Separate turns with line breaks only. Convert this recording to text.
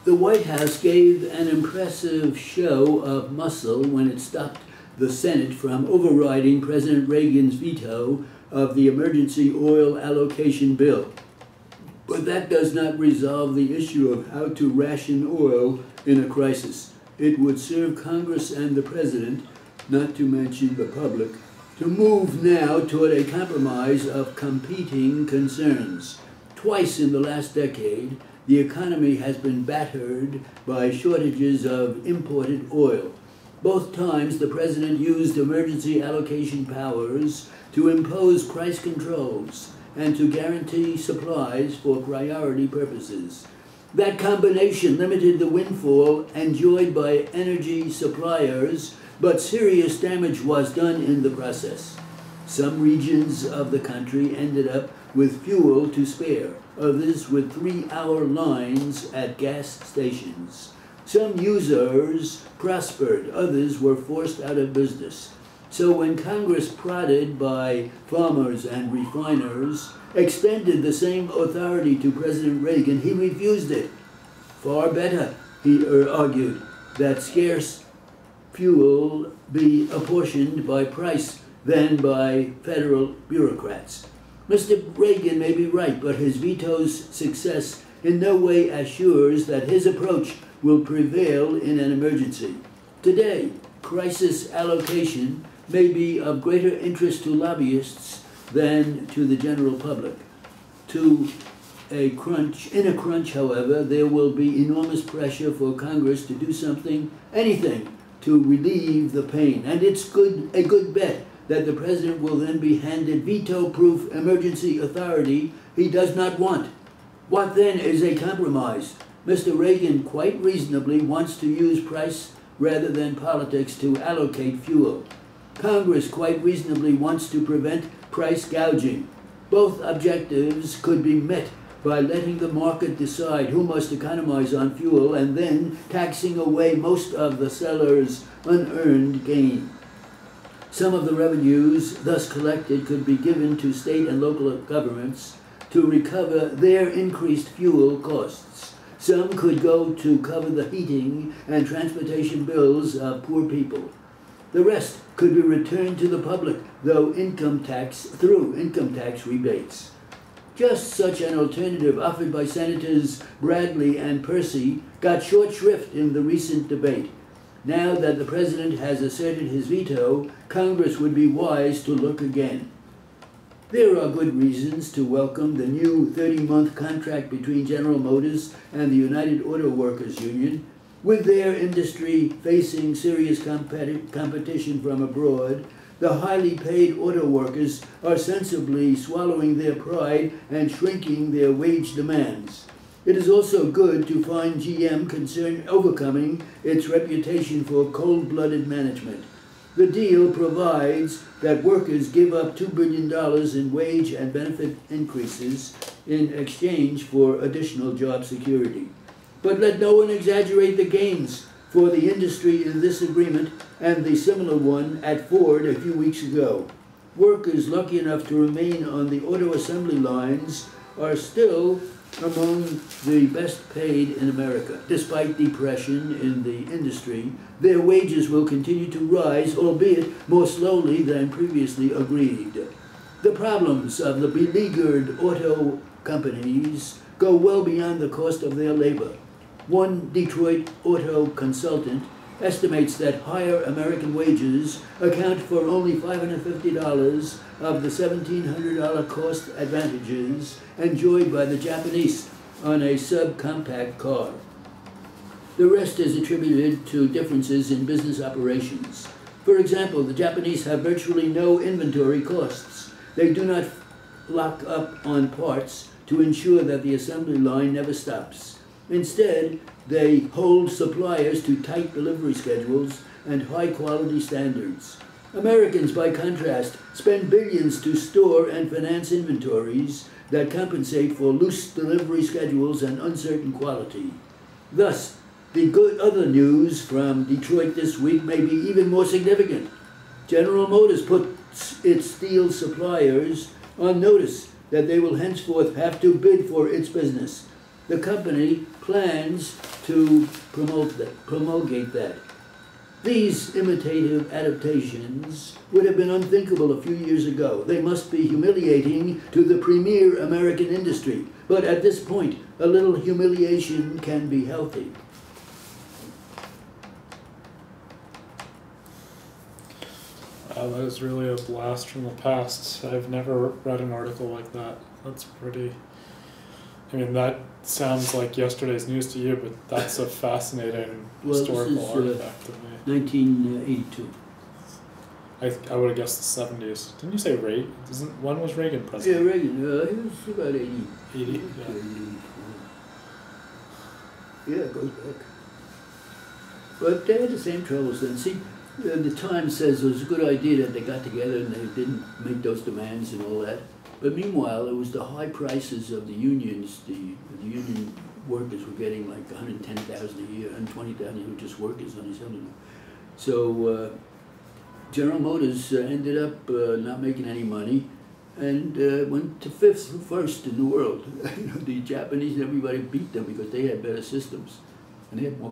The White House gave an impressive show of muscle when it stopped the Senate from overriding President Reagan's veto of the emergency oil allocation bill. But that does not resolve the issue of how to ration oil in a crisis. It would serve Congress and the President, not to mention the public, to move now toward a compromise of competing concerns. Twice in the last decade, the economy has been battered by shortages of imported oil. Both times, the President used emergency allocation powers to impose price controls and to guarantee supplies for priority purposes. That combination limited the windfall enjoyed by energy suppliers, but serious damage was done in the process. Some regions of the country ended up with fuel to spare, others with 3-hour lines at gas stations. Some users prospered, others were forced out of business. So when Congress, prodded by farmers and refiners, extended the same authority to President Reagan, he refused it. Far better, he argued, that scarce fuel be apportioned by price than by federal bureaucrats. Mr. Reagan may be right, but his veto's success in no way assures that his approach will prevail in an emergency. Today, crisis allocation may be of greater interest to lobbyists than to the general public. In a crunch, however, there will be enormous pressure for Congress to do something, anything, to relieve the pain. And it's a good bet that the President will then be handed veto-proof emergency authority he does not want. What then is a compromise? Mr. Reagan quite reasonably wants to use price rather than politics to allocate fuel. Congress quite reasonably wants to prevent price gouging. Both objectives could be met by letting the market decide who must economize on fuel and then taxing away most of the seller's unearned gain. Some of the revenues thus collected could be given to state and local governments to recover their increased fuel costs. Some could go to cover the heating and transportation bills of poor people. The rest could be returned to the public through income tax rebates. Just such an alternative offered by Senators Bradley and Percy got short shrift in the recent debate. Now that the President has asserted his veto, Congress would be wise to look again. There are good reasons to welcome the new 30-month contract between General Motors and the United Auto Workers Union. With their industry facing serious competition from abroad, the highly paid auto workers are sensibly swallowing their pride and shrinking their wage demands. It is also good to find GM overcoming its reputation for cold-blooded management. The deal provides that workers give up $2 billion in wage and benefit increases in exchange for additional job security. But let no one exaggerate the gains for the industry in this agreement and the similar one at Ford a few weeks ago. Workers lucky enough to remain on the auto assembly lines are still among the best paid in America. Despite depression in the industry, their wages will continue to rise, albeit more slowly than previously agreed. The problems of the beleaguered auto companies go well beyond the cost of their labor. One Detroit auto consultant estimates that higher American wages account for only $550 of the $1,700 cost advantages enjoyed by the Japanese on a subcompact car. The rest is attributed to differences in business operations. For example, the Japanese have virtually no inventory costs. They do not lock up on parts to ensure that the assembly line never stops. Instead, they hold suppliers to tight delivery schedules and high-quality standards. Americans, by contrast, spend billions to store and finance inventories that compensate for loose delivery schedules and uncertain quality. Thus, the good other news from Detroit this week may be even more significant. General Motors puts its steel suppliers on notice that they will henceforth have to bid for its business. The company plans to promulgate that. These imitative adaptations would have been unthinkable a few years ago. They must be humiliating to the premier American industry. But at this point, a little humiliation can be healthy.
Wow, that is really a blast from the past. I've never read an article like that. That's pretty... I mean, that sounds like yesterday's news to you, but that's a fascinating historical artifact to me.
1982.
I would have guessed the 70s. Didn't you say Reagan? When was Reagan president?
Yeah, Reagan. He was about 80.
80? Yeah.
Yeah, it goes back. But they had the same troubles then. See, the Times says it was a good idea that they got together and they didn't make those demands and all that. But meanwhile, it was the high prices of the unions. The union workers were getting like $110,000 a year, $120,000 were just workers on his own. So General Motors ended up not making any money and went to first in the world. The Japanese and everybody beat them because they had better systems and they had more